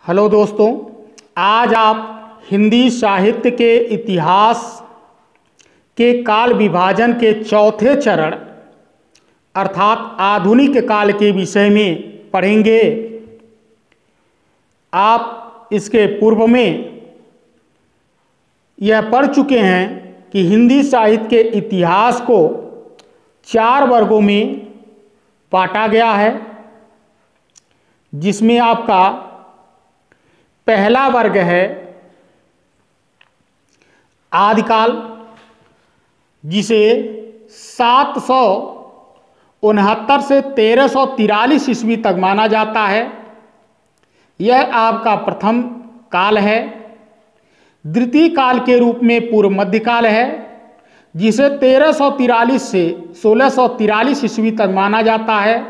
Hello दोस्तों, आज आप हिंदी साहित्य के इतिहास के काल विभाजन के चौथे चरण अर्थात आधुनिक काल के विषय में पढ़ेंगे। आप इसके पूर्व में यह पढ़ चुके हैं कि हिंदी साहित्य के इतिहास को 4 वर्गों में बांटा गया है, जिसमें आपका पहला वर्ग है आदिकाल, जिसे 769 से 1343 ईस्वी तक माना जाता है। यह आपका प्रथम काल है। द्वितीय काल के रूप में पूर्व मध्यकाल है, जिसे 1343 से 1643 ईस्वी तक माना जाता है।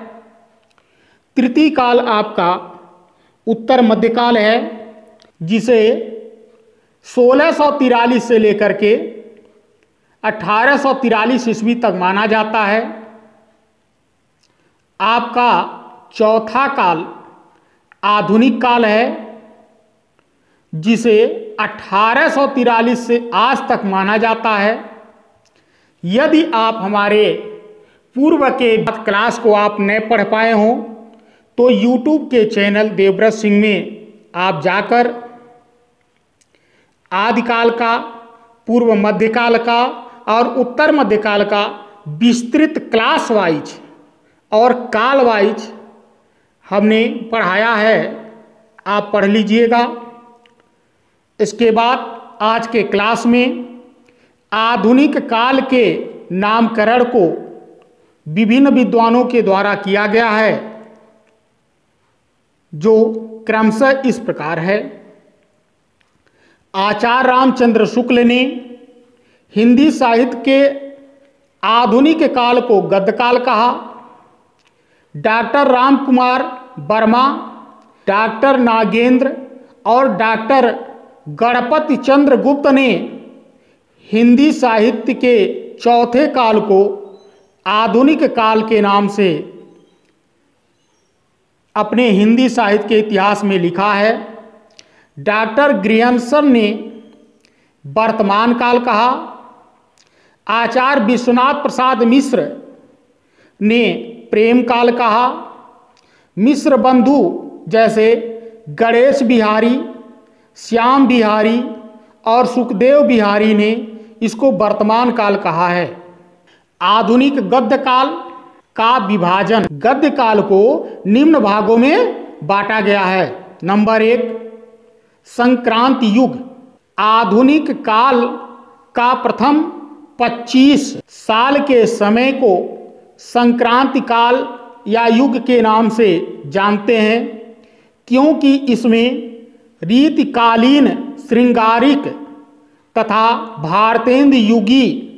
तृतीय काल आपका उत्तर मध्यकाल है, जिसे 1643 से लेकर के 1843 ईस्वी तक माना जाता है। आपका चौथा काल आधुनिक काल है, जिसे 1843 से आज तक माना जाता है। यदि आप हमारे पूर्व के क्लास को आप न पढ़ पाए हों तो YouTube के चैनल देवव्रत सिंह में आप जाकर आदिकाल का, पूर्व मध्यकाल का और उत्तर मध्यकाल का विस्तृत क्लास वाइज और काल वाइज हमने पढ़ाया है, आप पढ़ लीजिएगा। इसके बाद आज के क्लास में आधुनिक काल के नामकरण को विभिन्न विद्वानों के द्वारा किया गया है, जो क्रमशः इस प्रकार है। आचार्य रामचंद्र शुक्ल ने हिंदी साहित्य के आधुनिक काल को गद्यकाल कहा। डॉक्टर राम कुमार वर्मा, डॉक्टर नागेंद्र और डॉक्टर गणपति चंद्र गुप्त ने हिंदी साहित्य के चौथे काल को आधुनिक काल के नाम से अपने हिंदी साहित्य के इतिहास में लिखा है। डॉक्टर ग्रियर्सन ने वर्तमान काल कहा। आचार्य विश्वनाथ प्रसाद मिश्र ने प्रेम काल कहा। मिश्र बंधु जैसे गणेश बिहारी, श्याम बिहारी और सुखदेव बिहारी ने इसको वर्तमान काल कहा है। आधुनिक गद्य काल का विभाजन गद्य काल को निम्न भागों में बांटा गया है। नंबर 1, संक्रांति युग। आधुनिक काल का प्रथम 25 साल के समय को संक्रांति काल या युग के नाम से जानते हैं, क्योंकि इसमें रीतिकालीन, श्रृंगारिक तथा भारतेंदु युगी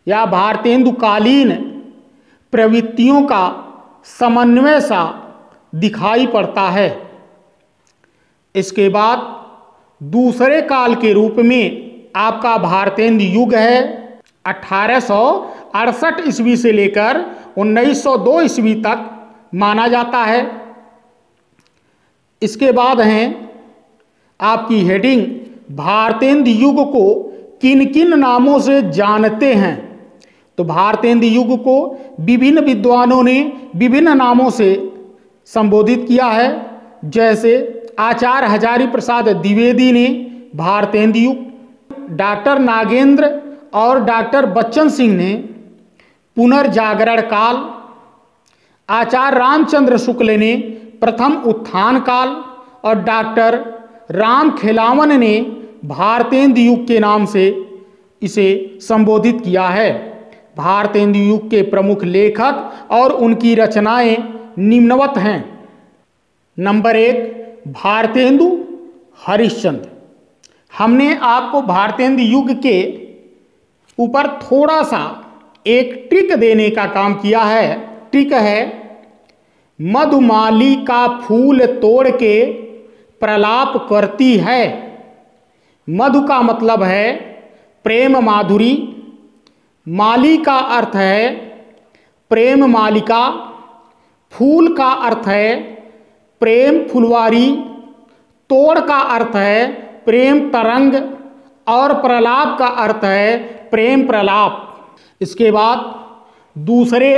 या भारतेंदुकालीन प्रवृत्तियों का समन्वय सा दिखाई पड़ता है। इसके बाद दूसरे काल के रूप में आपका भारतेंदु युग है। 1868 ईस्वी से लेकर 1902 ईस्वी तक माना जाता है। इसके बाद हैं आपकी हेडिंग, भारतेंदु युग को किन किन नामों से जानते हैं। तो भारतेंदु युग को विभिन्न विद्वानों ने विभिन्न नामों से संबोधित किया है। जैसे आचार्य हजारी प्रसाद द्विवेदी ने भारतेंदु युग, डॉक्टर नागेंद्र और डॉक्टर बच्चन सिंह ने पुनर्जागरण काल, आचार्य रामचंद्र शुक्ल ने प्रथम उत्थान काल और डॉक्टर राम खेलावन ने भारतेंदु युग के नाम से इसे संबोधित किया है। भारतेंदु युग के प्रमुख लेखक और उनकी रचनाएं निम्नवत हैं। नंबर 1, भारतेंदु हरिश्चंद्र। हमने आपको भारतेंदु युग के ऊपर थोड़ा सा एक ट्रिक देने का काम किया है। ट्रिक है, मधुमाली का फूल तोड़ के प्रलाप करती है। मधु का मतलब है प्रेम माधुरी, माली का अर्थ है प्रेम मालिका, फूल का अर्थ है प्रेम फुलवारी, तोड़ का अर्थ है प्रेम तरंग और प्रलाप का अर्थ है प्रेम प्रलाप। इसके बाद दूसरे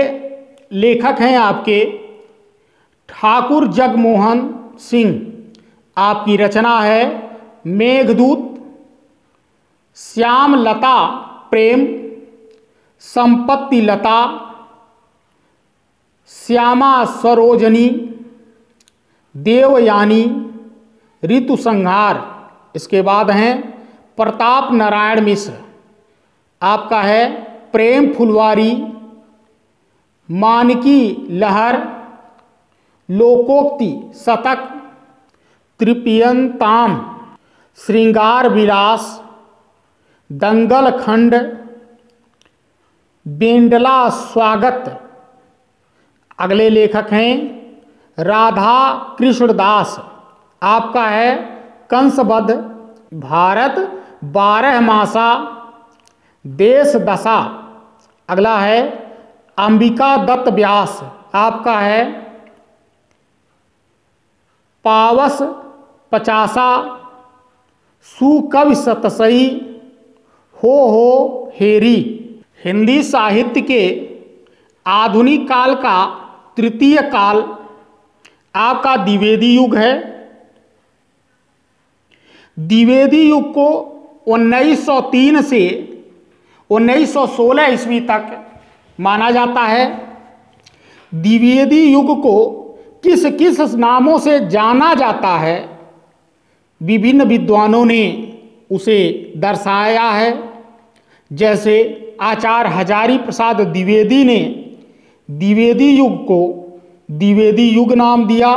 लेखक हैं आपके ठाकुर जगमोहन सिंह। आपकी रचना है मेघदूत, श्याम लता प्रेम, संपत्ति लता, श्यामा सरोजनी, देवयानी, ऋतु संहार। इसके बाद हैं प्रताप नारायण मिश्र। आपका है प्रेम फुलवारी, मानकी लहर, लोकोक्ति शतक, त्रिपियंताम, श्रृंगार विलास, दंगल खंड, बेंडला स्वागत। अगले लेखक हैं राधा कृष्णदास। आपका है कंसबद्ध, भारत 12 मासा, देश दशा। अगला है अंबिका दत्त व्यास। आपका है पावस 50, सुकवि सतसई, हो हेरी। हिंदी साहित्य के आधुनिक काल का तृतीय काल आपका द्विवेदी युग है। द्विवेदी युग को 1903 से 1916 ईस्वी तक माना जाता है। द्विवेदी युग को किस किस नामों से जाना जाता है, विभिन्न विद्वानों ने उसे दर्शाया है। जैसे आचार्य हजारी प्रसाद द्विवेदी ने द्विवेदी युग को द्विवेदी युग नाम दिया।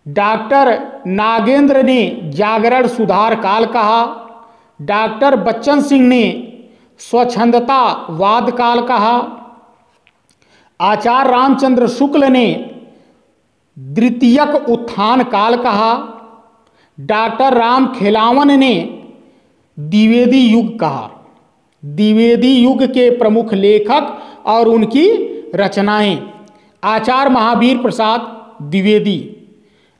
डॉक्टर नागेंद्र ने जागरण सुधार काल कहा। डॉक्टर बच्चन सिंह ने स्वच्छंदता वाद काल कहा। आचार्य रामचंद्र शुक्ल ने द्वितीयक उत्थान काल कहा। डॉक्टर राम खेलावन ने द्विवेदी युग कहा। द्विवेदी युग के प्रमुख लेखक और उनकी रचनाएं। आचार्य महावीर प्रसाद द्विवेदी।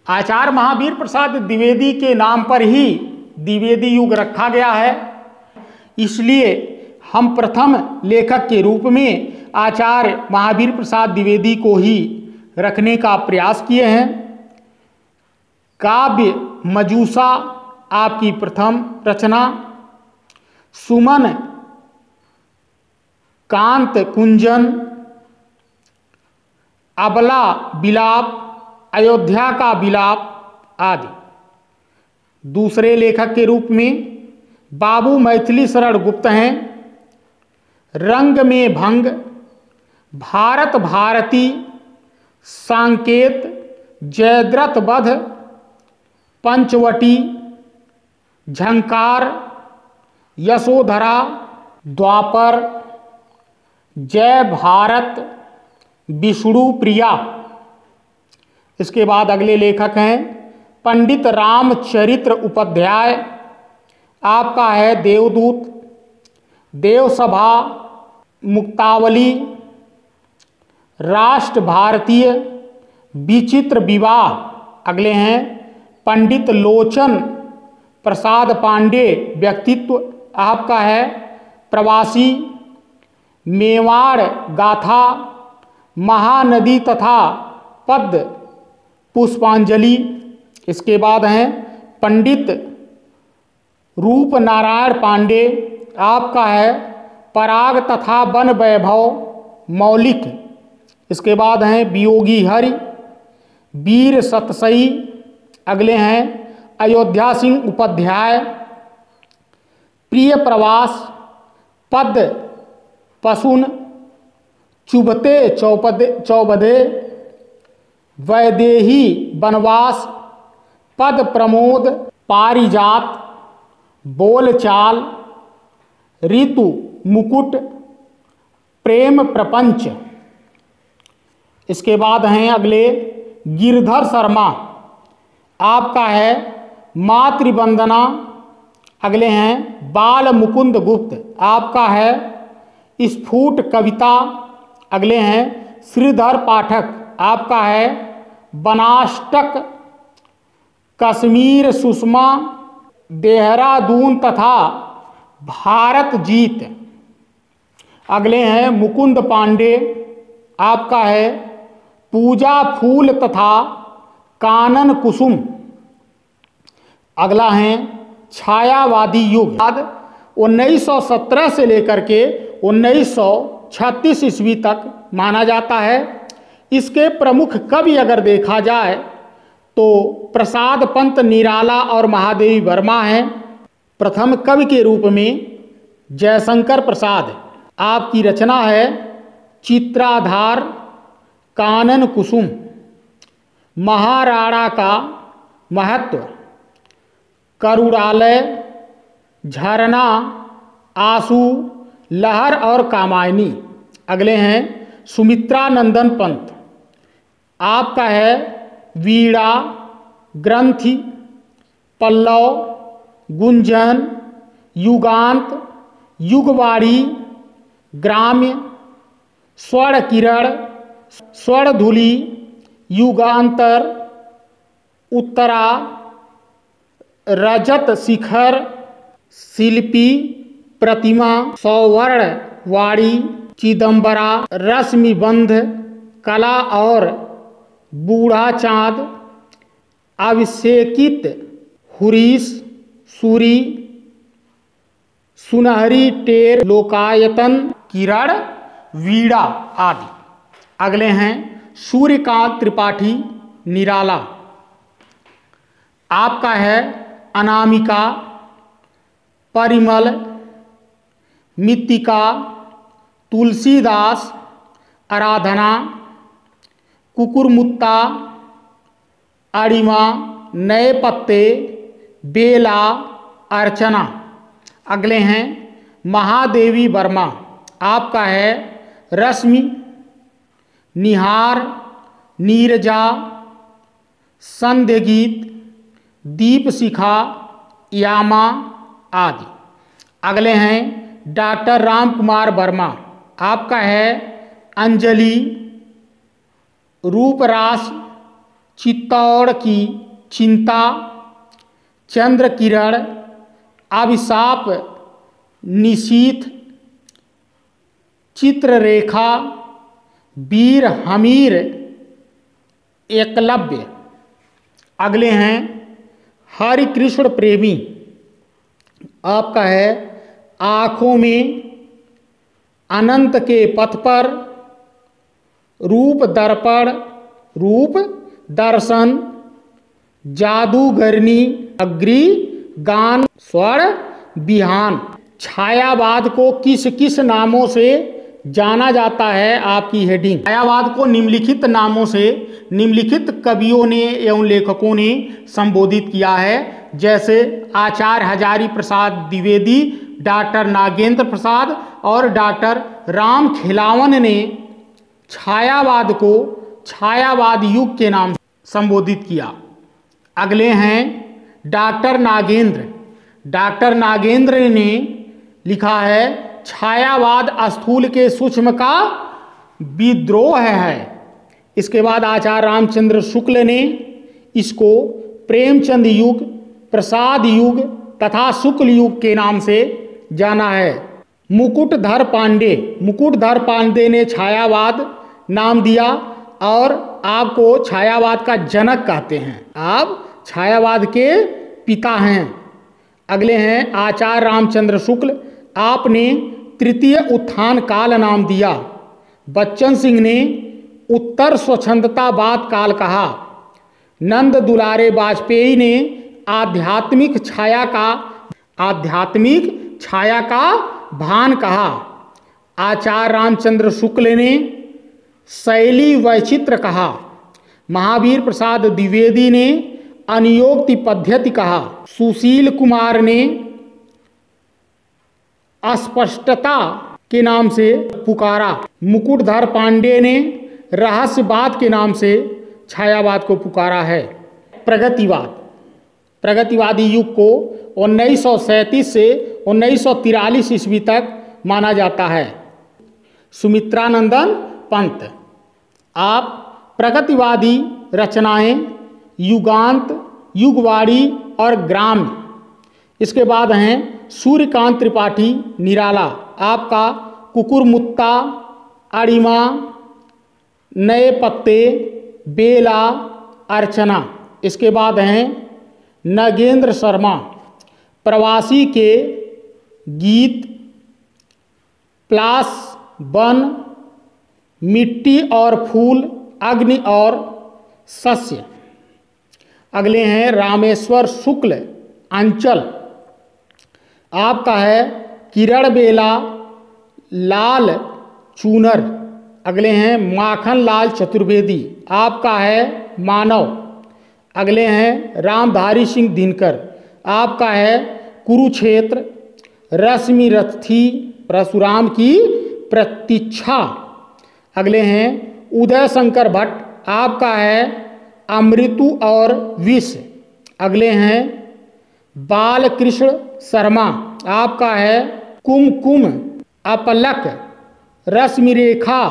आचार्य महावीर प्रसाद द्विवेदी के नाम पर ही द्विवेदी युग रखा गया है। इसलिए हम प्रथम लेखक के रूप में आचार्य महावीर प्रसाद द्विवेदी को ही रखने का प्रयास किए हैं। काव्य मजूसा आपकी प्रथम रचना। सुमन, कांत कुंजन, अबला विलाप, अयोध्या का विलाप आदि। दूसरे लेखक के रूप में बाबू मैथिली शरण गुप्त हैं। रंग में भंग, भारत भारती, सांकेत, जयद्रथ वध, पंचवटी, झंकार, यशोधरा, द्वापर, जय भारत, विष्णु प्रिया। इसके बाद अगले लेखक हैं पंडित रामचरित्र उपाध्याय। आपका है देवदूत, देवसभा, मुक्तावली, राष्ट्र भारतीय, विचित्र विवाह। अगले हैं पंडित लोचन प्रसाद पांडे व्यक्तित्व। आपका है प्रवासी, मेवाड़ गाथा, महानदी तथा पद्य पुष्पांजलि। इसके बाद हैं पंडित रूप नारायण पांडे। आपका है पराग तथा वन वैभव मौलिक। इसके बाद हैं वियोगी हरि, वीर सतसई। अगले हैं अयोध्या सिंह उपाध्याय, प्रिय प्रवास, पद पशुन, चुभते चौबदे, वैदेही वनवास, पद प्रमोद, पारिजात, बोलचाल, ऋतु मुकुट, प्रेम प्रपंच। इसके बाद हैं अगले गिरधर शर्मा। आपका है मातृवंदना। अगले हैं बाल मुकुंद गुप्त। आपका है स्फुट कविता। अगले हैं श्रीधर पाठक। आपका है बनाष्टक। कश्मीर सुषमा, देहरादून तथा भारत जीत। अगले हैं मुकुंद पांडे, आपका है पूजा फूल तथा कानन कुसुम। अगला है छायावादी युग, 1917 से लेकर के 1936 ईस्वी तक माना जाता है। इसके प्रमुख कवि अगर देखा जाए तो प्रसाद पंत निराला और महादेवी वर्मा हैं। प्रथम कवि के रूप में जयशंकर प्रसाद, आपकी रचना है चित्राधार कानन कुसुम। महाराणा का महत्व, करुणालय, झरना, आंसू, लहर और कामायनी। अगले हैं सुमित्रा नंदन पंत, आपका है वीणा, ग्रंथि, पल्लव, गुंजन, युगांत, युगवाणी, ग्राम्य, स्वर्ण किरण, स्वर्ण धूलि, युगांतर, उत्तरा, रजत शिखर, शिल्पी, प्रतिमा, सौवर्ण वाणी, चिदंबरा, रश्मिबंध, कला और बूढ़ा चांद, अभिषेकित, हुरीस, सूरी, सुनहरी टेर, लोकायतन, किरण, वीणा आदि। अगले हैं सूर्यकांत त्रिपाठी निराला, आपका है अनामिका, परिमल, मित्तिका, तुलसीदास, आराधना, कुकुरमुत्ता, अड़िमा, नए पत्ते, बेला, अर्चना। अगले हैं महादेवी वर्मा, आपका है रश्मि, निहार, नीरजा, संध्य गीत, दीप शिखा, यामा आदि। अगले हैं डॉक्टर राम कुमार वर्मा, आपका है अंजलि, रूपरास, चित्तौड़ की चिंता, चंद्र किरण, अभिशाप, निशीथ, चित्ररेखा, वीर हमीर, एकलव्य। अगले हैं हरिकृष्ण प्रेमी, आपका है आँखों में, अनंत के पथ पर, रूप दर्पण, रूप दर्शन, जादूगरनी, अग्रि गान, स्वर बिहान। छायावाद को किस किस नामों से जाना जाता है, आपकी हेडिंग। छायावाद को निम्नलिखित नामों से निम्नलिखित कवियों ने एवं लेखकों ने संबोधित किया है, जैसे आचार्य हजारी प्रसाद द्विवेदी, डॉक्टर नागेंद्र प्रसाद और डॉक्टर राम खिलावन ने छायावाद को छायावाद युग के नाम से संबोधित किया। अगले हैं डॉक्टर नागेंद्र। डॉक्टर नागेंद्र ने लिखा है छायावाद स्थूल के सूक्ष्म का विद्रोह है। इसके बाद आचार्य रामचंद्र शुक्ल ने इसको प्रेमचंद युग, प्रसाद युग तथा शुक्ल युग के नाम से जाना है। मुकुटधर पांडे ने छायावाद नाम दिया और आपको छायावाद का जनक कहते हैं, आप छायावाद के पिता हैं। अगले हैं आचार्य रामचंद्र शुक्ल, आपने तृतीय उत्थान काल नाम दिया। बच्चन सिंह ने उत्तर स्वच्छंदतावाद काल कहा। नंद दुलारे वाजपेयी ने आध्यात्मिक छाया का भान कहा। आचार्य रामचंद्र शुक्ल ने शैली वैचित्र कहा। महावीर प्रसाद द्विवेदी ने अनियोक्ति पद्धति कहा। सुशील कुमार ने अस्पष्टता के नाम से पुकारा। मुकुटधर पांडे ने रहस्यवाद के नाम से छायावाद को पुकारा है। प्रगतिवादी युग को 1937 से 1943 ईस्वी तक माना जाता है। सुमित्रानंदन पंत, आप प्रगतिवादी रचनाएं युगांत, युगवाड़ी और ग्राम्य। इसके बाद हैं सूर्यकांत त्रिपाठी निराला, आपका कुकुरमुत्ता, अड़िमा, नए पत्ते, बेला, अर्चना। इसके बाद हैं नगेंद्र शर्मा, प्रवासी के गीत, प्लास, वन, मिट्टी और फूल, अग्नि और सस्य। अगले हैं रामेश्वर शुक्ल, अंचल, आपका है किरण बेला, लाल चूनर। अगले हैं माखन लाल चतुर्वेदी, आपका है मानव। अगले हैं रामधारी सिंह दिनकर, आपका है कुरुक्षेत्र। रश्मि रथी, परशुराम की प्रतीक्षा। अगले हैं उदय शंकर भट्ट, आपका है अमृतु और विष। अगले हैं बालकृष्ण शर्मा, आपका है कुमकुम, अपलक, रश्मि रेखा,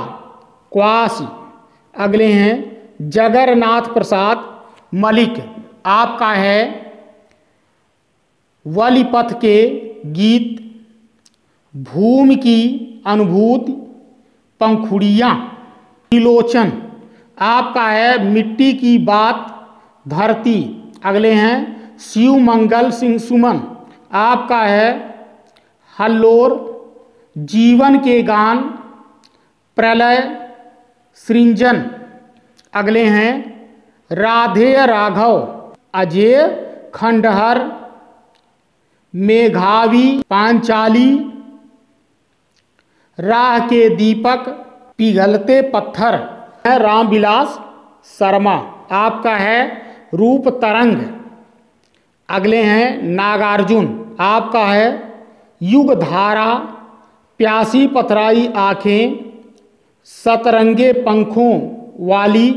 क्वासी। अगले हैं जगन्नाथ प्रसाद मलिक, आपका है वलिपथ के गीत, भूमि की अनुभूति, पंखुड़ियाँ। त्रिलोचन, आपका है मिट्टी की बात, धरती। अगले हैं शिव मंगल सिंह सुमन, आपका है हल्लोर, जीवन के गान, प्रलय, सृंजन। अगले हैं राधेय राघव, अजय खंडहर, मेघावी, पांचाली, राह के दीपक, पिघलते पत्थर। रामविलास शर्मा, आपका है रूप तरंग। अगले हैं नागार्जुन, आपका है युग धारा, प्यासी पथराई आँखें, सतरंगे पंखों वाली,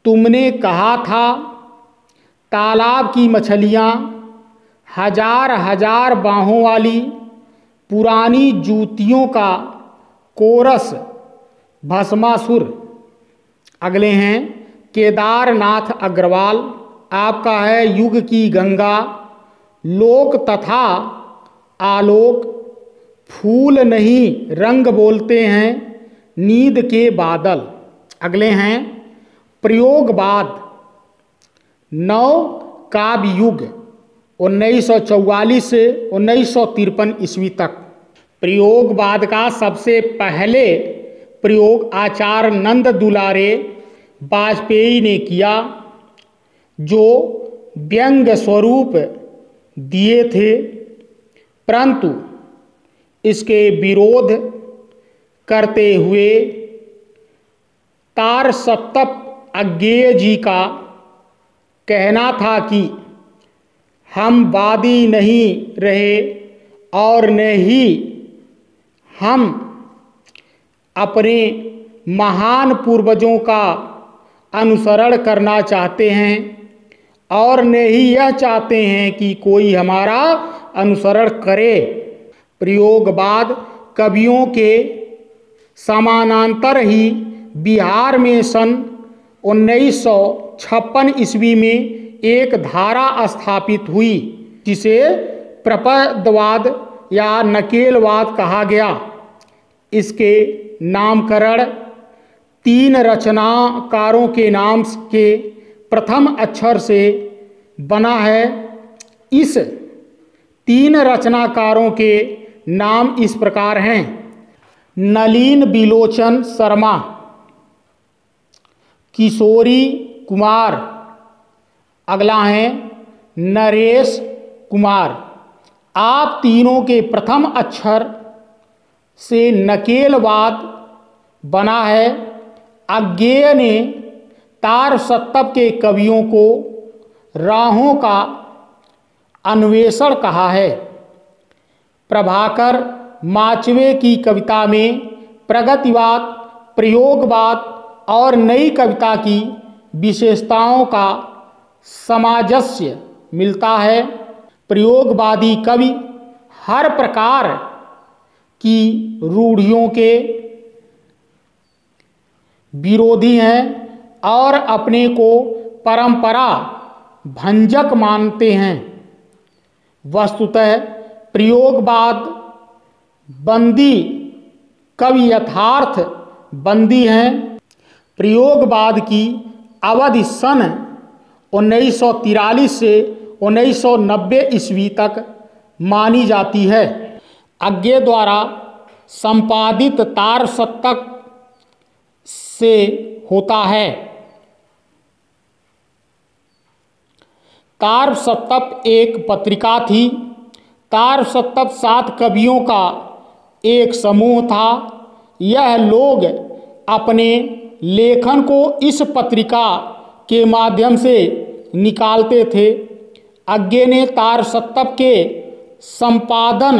तुमने कहा था, तालाब की मछलियाँ, हजार हजार बाहों वाली, पुरानी जूतियों का कोरस, भस्मासुर। अगले हैं केदारनाथ अग्रवाल, आपका है युग की गंगा, लोक तथा आलोक, फूल नहीं रंग बोलते हैं, नींद के बादल। अगले हैं प्रयोगवाद, नव काव्य युग, 1944 से 1953 ईस्वी तक। प्रयोगवाद का सबसे पहले प्रयोग आचार्य नंद दुलारे वाजपेयी ने किया, जो व्यंग स्वरूप दिए थे, परंतु इसके विरोध करते हुए तार सप्तप अज्ञेय जी का कहना था कि हम वादी नहीं रहे और न ही हम अपने महान पूर्वजों का अनुसरण करना चाहते हैं और न ही यह चाहते हैं कि कोई हमारा अनुसरण करे। प्रयोगवाद कवियों के समानांतर ही बिहार में सन 1956 ईस्वी में एक धारा स्थापित हुई, जिसे प्रपदवाद या नकेलवाद कहा गया। इसके नामकरण 3 रचनाकारों के नाम के प्रथम अक्षर से बना है। इस 3 रचनाकारों के नाम इस प्रकार हैं: नलिन बिलोचन शर्मा, किशोरी कुमार, अगला है नरेश कुमार। आप तीनों के प्रथम अक्षर से नकेलवाद बना है। अज्ञेय ने तार सप्तप के कवियों को राहों का अन्वेषण कहा है। प्रभाकर माचवे की कविता में प्रगतिवाद, प्रयोगवाद और नई कविता की विशेषताओं का सामंजस्य मिलता है। प्रयोगवादी कवि हर प्रकार की रूढ़ियों के विरोधी हैं और अपने को परंपरा भंजक मानते हैं। वस्तुतः प्रयोगवाद बंदी कवि यथार्थ बंदी हैं। प्रयोगवाद की अवधि सन 1943 से 1990 ईस्वी तक मानी जाती है। अज्ञे द्वारा संपादित तारसप्तक से होता है। तारसप्तक एक पत्रिका थी। तारसप्तक 7 कवियों का एक समूह था। यह लोग अपने लेखन को इस पत्रिका के माध्यम से निकालते थे। अज्ञे ने तारसप्तक के संपादन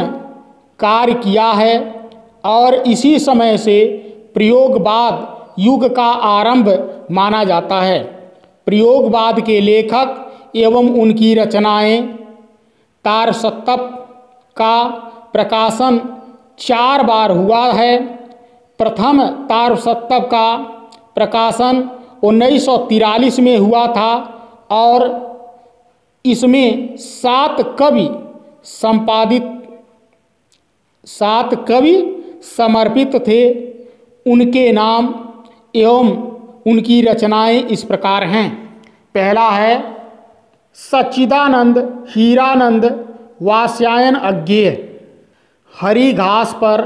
कार्य किया है और इसी समय से प्रयोगवाद युग का आरंभ माना जाता है। प्रयोगवाद के लेखक एवं उनकी रचनाएं। तारसप्तक का प्रकाशन 4 बार हुआ है। प्रथम तारसप्तक का प्रकाशन 1943 में हुआ था और इसमें 7 कवि समर्पित थे। उनके नाम एवं उनकी रचनाएं इस प्रकार हैं। पहला है सच्चिदानंद हीरानंद वात्स्यायन अज्ञेय। हरी घास पर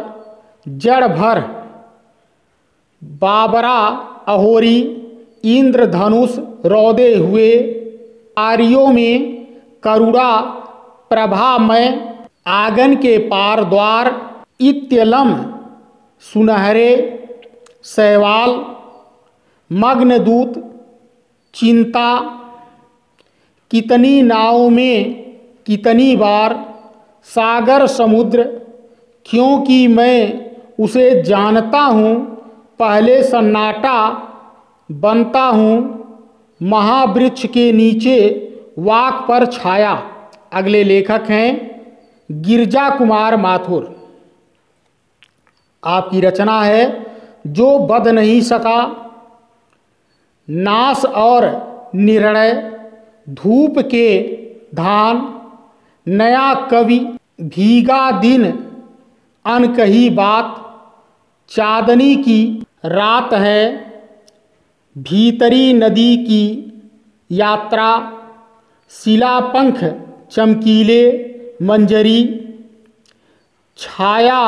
जड़ भर बाबरा अहोरी इंद्रधनुष रौदे हुए आर्यों में करुणा प्रभामय आंगन के पार द्वार इत्यलम सुनहरे शैवाल मग्नदूत चिंता कितनी नाव में कितनी बार सागर समुद्र क्योंकि मैं उसे जानता हूँ पहले सन्नाटा बनता हूँ महावृक्ष के नीचे वाक पर छाया। अगले लेखक हैं गिरजा कुमार माथुर। आपकी रचना है जो बद नहीं सका। नाश और निर्णय धूप के धान नया कवि भीगा दिन अनकही बात चांदनी की रात है भीतरी नदी की यात्रा शिलापंख चमकीले मंजरी छाया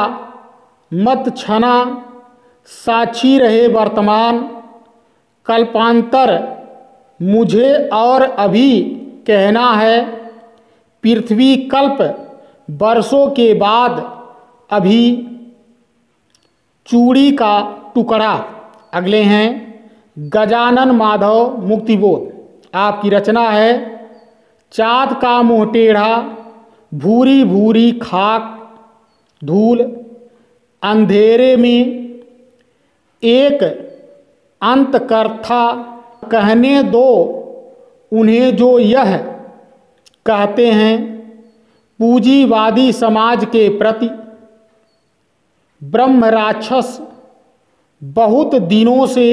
मत छना साक्षी रहे वर्तमान कल्पांतर मुझे और अभी कहना है पृथ्वी कल्प वर्षों के बाद अभी चूड़ी का टुकड़ा। अगले हैं गजानन माधव मुक्तिबोध। आपकी रचना है चाँद का मुँह टेढ़ा भूरी भूरी खाक धूल अंधेरे में एक अंतकर्ता कहने दो उन्हें जो यह कहते हैं पूंजीवादी समाज के प्रति ब्रह्म राक्षस बहुत दिनों से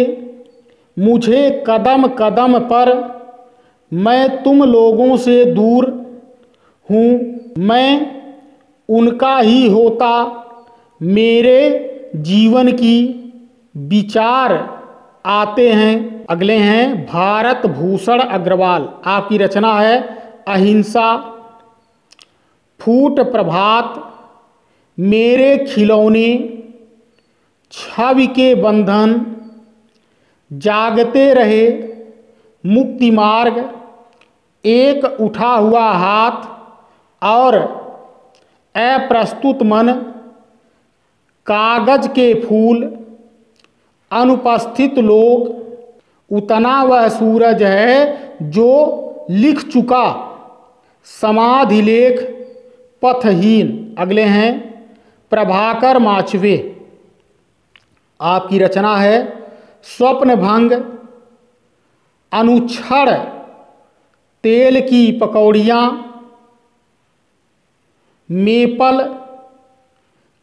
मुझे कदम कदम पर मैं तुम लोगों से दूर हूँ मैं उनका ही होता मेरे जीवन की विचार आते हैं। अगले हैं भारत भूषण अग्रवाल। आपकी रचना है अहिंसा फूट प्रभात मेरे खिलौने छवि के बंधन जागते रहे मुक्ति मार्ग एक उठा हुआ हाथ और अप्रस्तुत मन कागज के फूल अनुपस्थित लोग उतना वह सूरज है जो लिख चुका समाधि लेख पथहीन। अगले हैं प्रभाकर माचवे। आपकी रचना है स्वप्न भंग अनुक्षण तेल की पकौड़ियाँ मेपल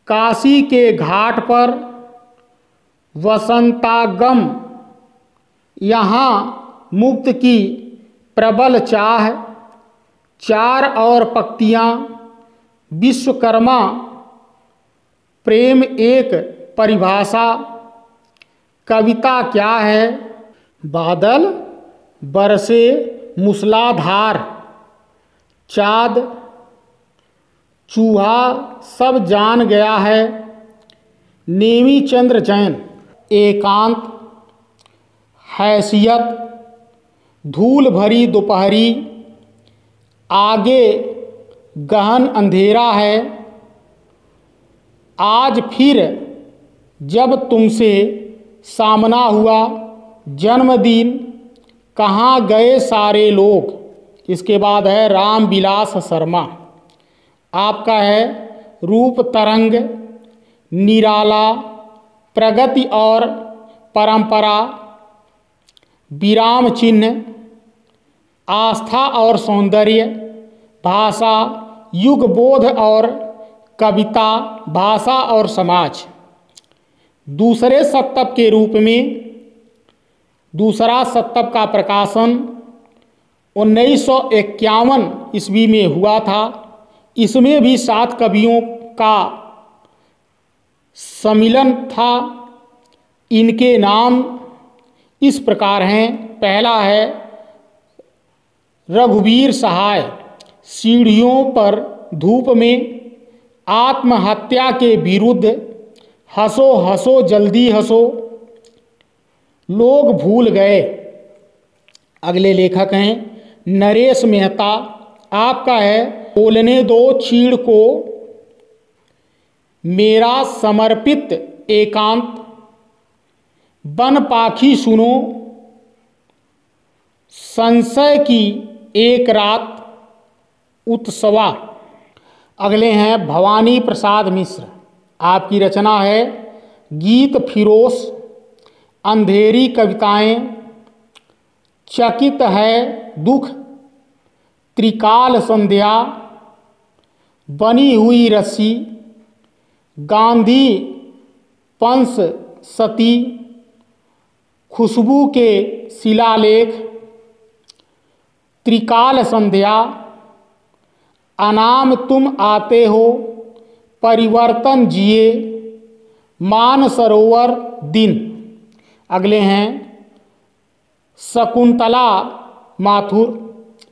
काशी के घाट पर वसंतागम यहाँ मुक्त की प्रबल चाह, चार और पंक्तियाँ, विश्वकर्मा, प्रेम एक परिभाषा, कविता क्या है, बादल बरसे मूसलाधार, चाँद, चूहा सब जान गया है, नेमी चंद्र जैन, एकांत, हैसियत, धूल भरी दोपहरी, आगे गहन अंधेरा है, आज फिर जब तुमसे सामना हुआ, जन्मदिन, कहाँ गए सारे लोग। इसके बाद है राम विलास शर्मा, आपका है रूप तरंग, निराला, प्रगति और परंपरा, विराम चिन्ह, आस्था और सौंदर्य, भाषा, युग बोध और कविता, भाषा और समाज। दूसरे शतक के रूप में दूसरा शतक का प्रकाशन 1951 ईस्वी में हुआ था। इसमें भी 7 कवियों का सम्मिलन था। इनके नाम इस प्रकार हैं। पहला है रघुवीर सहाय, सीढ़ियों पर धूप में, आत्महत्या के विरुद्ध, हंसो हंसो जल्दी हंसो, लोग भूल गए। अगले लेखक हैं नरेश मेहता, आपका है बोलने दो चीड़ को, मेरा समर्पित एकांत, बन पाखी सुनो, संशय की एक रात, उत्सवा। अगले हैं भवानी प्रसाद मिश्र, आपकी रचना है गीत फिरोस, अंधेरी कविताएं, चकित है दुख, त्रिकाल संध्या, बनी हुई रस्सी, गांधी पंस सती, खुशबू के शिलालेख, त्रिकाल संध्या, अनाम तुम आते हो, परिवर्तन जिए, मानसरोवर दिन। अगले हैं शकुंतला माथुर,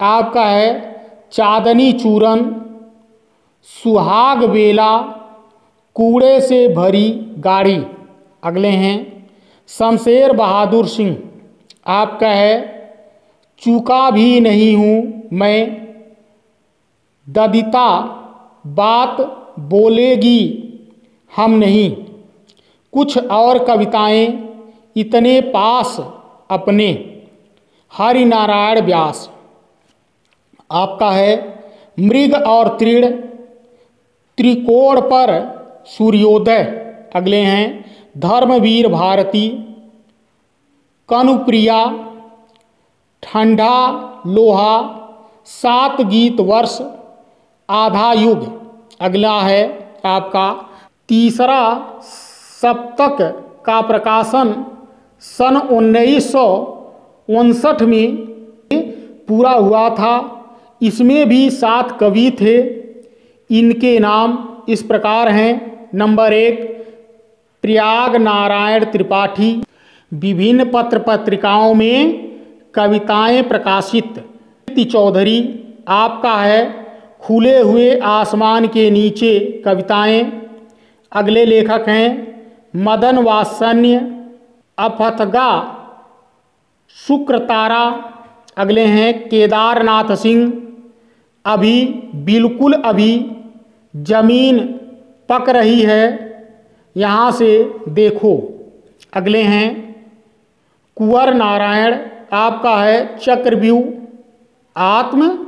आपका है चांदनी चूरन, सुहाग बेला, कूड़े से भरी गाड़ी। अगले हैं शमशेर बहादुर सिंह, आपका है चूका भी नहीं हूँ मैं, ददिता बात बोलेगी हम नहीं, कुछ और कविताएं, इतने पास अपने, हरि नारायण व्यास। आपका है मृग और तृण, त्रिकोण पर सूर्योदय। अगले हैं धर्मवीर भारती, कनुप्रिया, ठंडा लोहा, 7 गीत वर्ष, आधा युग। अगला है आपका तीसरा सप्तक का प्रकाशन सन 1959 में पूरा हुआ था। इसमें भी 7 कवि थे। इनके नाम इस प्रकार हैं। नंबर 1 प्रयाग नारायण त्रिपाठी, विभिन्न पत्र पत्रिकाओं में कविताएं प्रकाशित। चौधरी, आपका है खुले हुए आसमान के नीचे कविताएं। अगले लेखक हैं मदन वात्सल्य, अफतगा, शुक्रतारा। अगले हैं केदारनाथ सिंह, अभी बिल्कुल अभी, जमीन पक रही है, यहाँ से देखो। अगले हैं कुंवर नारायण, आपका है चक्रव्यूह, आत्म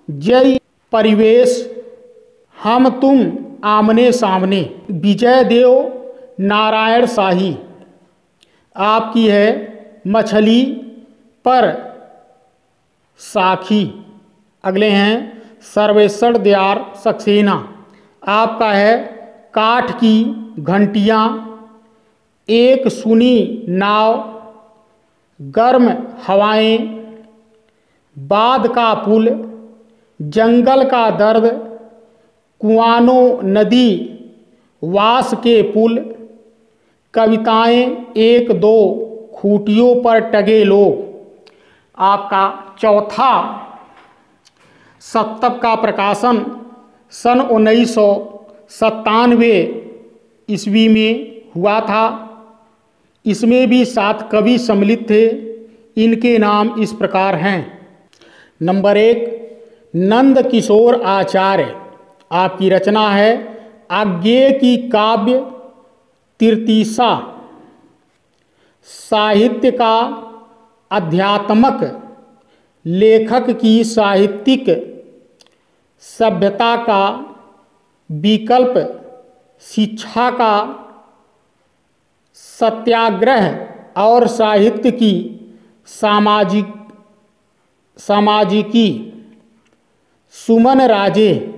जय, परिवेश, हम तुम आमने सामने। विजय देव नारायण शाही, आपकी है मछली पर साखी। अगले हैं सर्वेश्वर दयाल सक्सेना, आपका है काठ की घंटियाँ, एक सुनी नाव, गर्म हवाएं, बाद का पुल, जंगल का दर्द, कुआनो नदी, वास के पुल, कविताएं एक दो, खूटियों पर टगे लोग। आपका चौथा सप्तक का प्रकाशन सन 1997 ईस्वी में हुआ था। इसमें भी 7 कवि सम्मिलित थे। इनके नाम इस प्रकार हैं। नंबर 1, नंद किशोर आचार्य। आपकी रचना है आज्ञेय की काव्य तृतीसा। साहित्य का अध्यात्मक, लेखक की साहित्यिक, सभ्यता का विकल्प, शिक्षा का सत्याग्रह और साहित्य की सामाजिकी। सुमन राजे,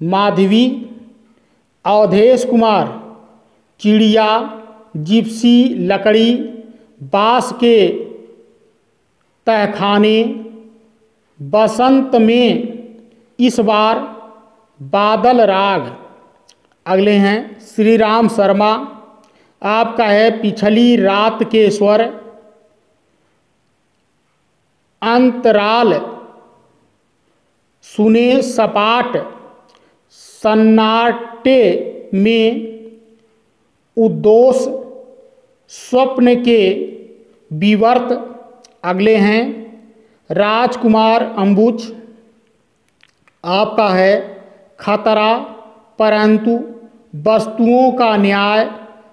माधवी, अवधेश कुमार, चिड़िया, जिप्सी, लकड़ी, बांस के तहखाने, बसंत में इस बार, बादल राग। अगले हैं श्री राम शर्मा। आपका है पिछली रात के स्वर, अंतराल, सुने सपाट, सन्नाटे में, उद्दोष, स्वप्न के विवर्त। अगले हैं राजकुमार अंबुज। आपका है खतरा, परंतु, वस्तुओं का न्याय,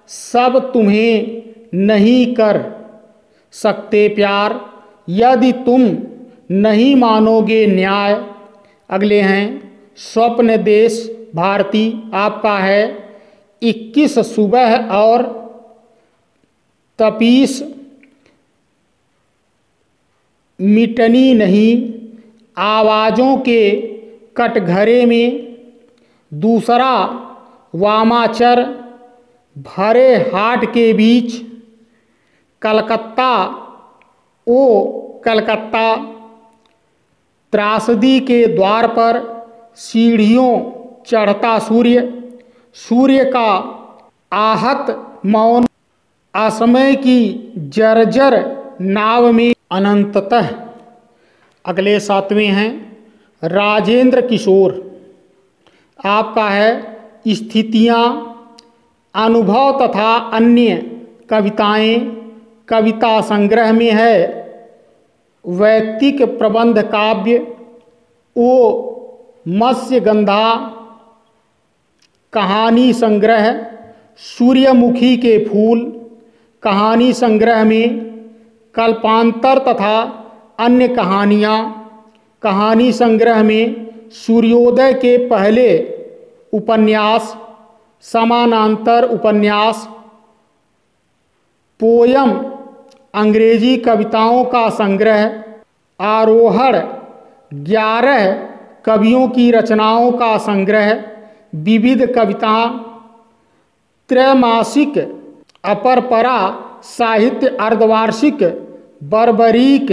सब तुम्हें नहीं कर सकते प्यार, यदि तुम नहीं मानोगे न्याय। अगले हैं स्वप्न देश भारती। आपका है 21 सुबह और तपीस, मिटनी नहीं, आवाज़ों के कटघरे में, दूसरा वामाचर, भरे हाट के बीच, कलकत्ता ओ कलकत्ता, त्रासदी के द्वार पर, सीढ़ियों चढ़ता सूर्य, सूर्य का आहत मौन, असमय की जर्जर नाव में, अनंततः। अगले 7वें हैं राजेंद्र किशोर। आपका है स्थितियाँ, अनुभव तथा अन्य कविताएं। कविता संग्रह में है वैयक्तिक प्रबंध काव्य, ओ मत्स्यगंधा, कहानी संग्रह, सूर्यमुखी के फूल, कहानी संग्रह में, कल्पांतर तथा अन्य कहानियाँ, कहानी संग्रह में, सूर्योदय के पहले उपन्यास, समानांतर उपन्यास, पोयम, अंग्रेजी कविताओं का संग्रह, आरोहण, 11 कवियों की रचनाओं का संग्रह, विविध कविता, त्रैमासिक, अपरपरा, साहित्य अर्धवार्षिक, बर्बरीक,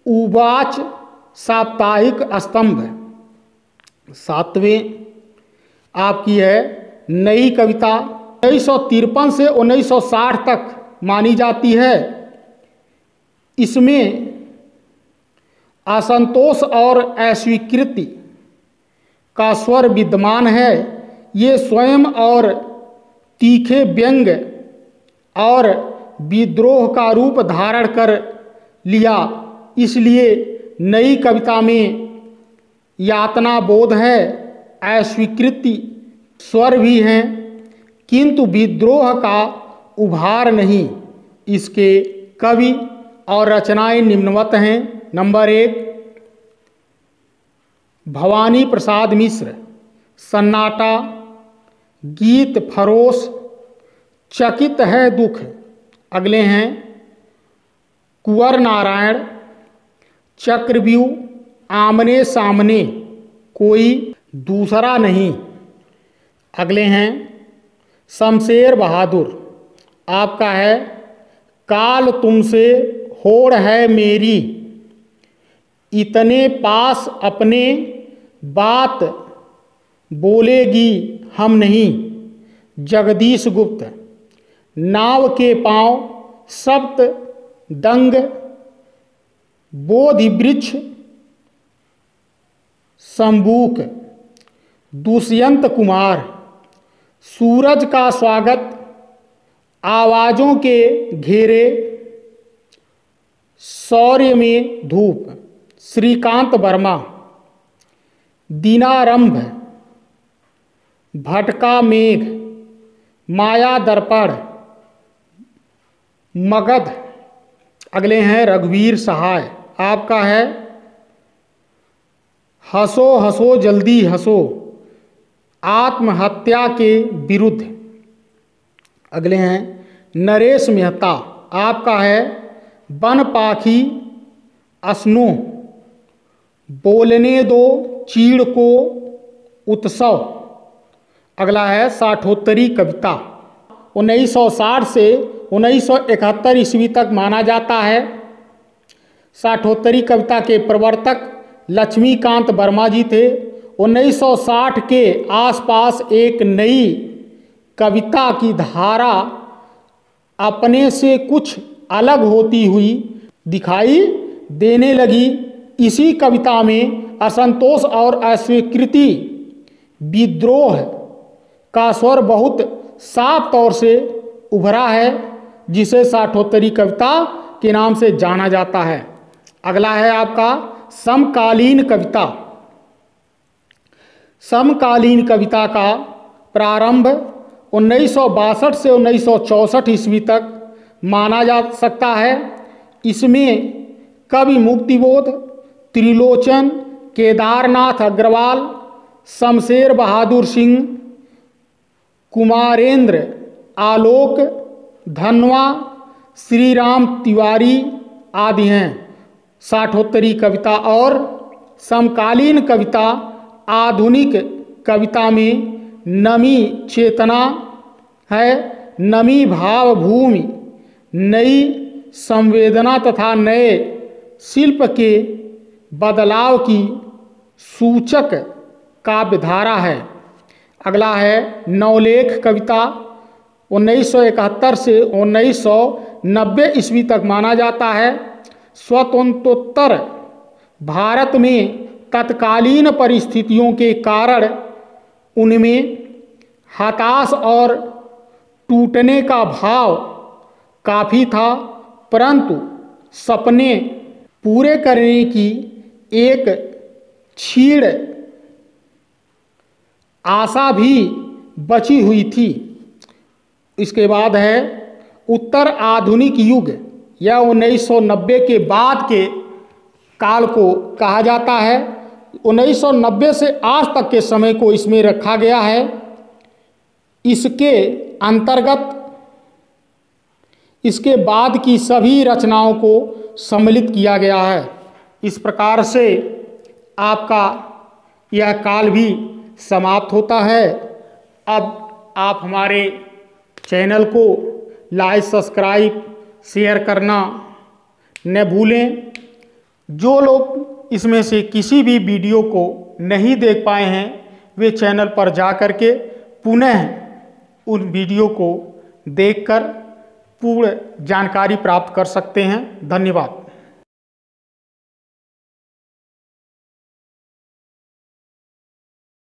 उवाच, साप्ताहिक स्तंभ। 7वें आपकी है नई कविता। 1953 से 1960 तक मानी जाती है। इसमें असंतोष और अस्वीकृति का स्वर विद्यमान है। ये स्वयं और तीखे व्यंग और विद्रोह का रूप धारण कर लिया। इसलिए नई कविता में यातना बोध है, अस्वीकृति स्वर भी हैं, किंतु विद्रोह का उभार नहीं। इसके कवि और रचनाएं निम्नवत हैं। नंबर 1 भवानी प्रसाद मिश्र, सन्नाटा, गीत फरोश, चकित है दुख। अगले हैं कुंवर नारायण, चक्रव्यूह, आमने सामने, कोई दूसरा नहीं। अगले हैं शमशेर बहादुर। आपका है काल तुमसे होड़ है मेरी, इतने पास अपने बात बोलेगी हम नहीं। जगदीश गुप्त। नाव के पांव सप्त दंग बोधि वृक्ष संबूक। दुष्यंत कुमार। सूरज का स्वागत आवाज़ों के घेरे शौर्य में धूप। श्रीकांत वर्मा। दिनारंभ भटका मेघ माया दर्पण मगध। अगले हैं रघुवीर सहाय। आपका है हंसो हंसो जल्दी हंसो आत्महत्या के विरुद्ध। अगले हैं नरेश मेहता। आपका है वन पाखी असनो बोलने दो चीड़ को उत्सव। अगला है साठोत्तरी कविता। 1960 से 1971 ईस्वी तक माना जाता है। साठोत्तरी कविता के प्रवर्तक लक्ष्मीकांत वर्मा जी थे। 1960 के आसपास एक नई कविता की धारा अपने से कुछ अलग होती हुई दिखाई देने लगी। इसी कविता में असंतोष और अस्वीकृति विद्रोह का स्वर बहुत साफ तौर से उभरा है, जिसे साठोत्तरी कविता के नाम से जाना जाता है। अगला है आपका समकालीन कविता। समकालीन कविता का प्रारंभ 1962 से 1964 ईस्वी तक माना जा सकता है। इसमें कवि मुक्तिबोध, त्रिलोचन, केदारनाथ अग्रवाल, शमशेर बहादुर सिंह, कुमारेंद्र, आलोक धनवा, श्री राम तिवारी आदि हैं। साठोत्तरी कविता और समकालीन कविता आधुनिक कविता में नमी चेतना है, नमी भावभूमि, नई संवेदना तथा नए शिल्प के बदलाव की सूचक काव्यधारा है। अगला है नवलेख कविता। 1971 से 1990 ईस्वी तक माना जाता है। स्वतंत्रोत्तर भारत में तत्कालीन परिस्थितियों के कारण उनमें हताश और टूटने का भाव काफ़ी था, परंतु सपने पूरे करने की एक क्षीण आशा भी बची हुई थी। इसके बाद है उत्तर आधुनिक युग। यह 1990 के बाद के काल को कहा जाता है। 1990 से आज तक के समय को इसमें रखा गया है। इसके अंतर्गत इसके बाद की सभी रचनाओं को सम्मिलित किया गया है। इस प्रकार से आपका यह काल भी समाप्त होता है। अब आप हमारे चैनल को लाइक, सब्सक्राइब, शेयर करना न भूलें। जो लोग इसमें से किसी भी वीडियो को नहीं देख पाए हैं, वे चैनल पर जा कर के पुनः उन वीडियो को देखकर पूर्ण जानकारी प्राप्त कर सकते हैं। धन्यवाद।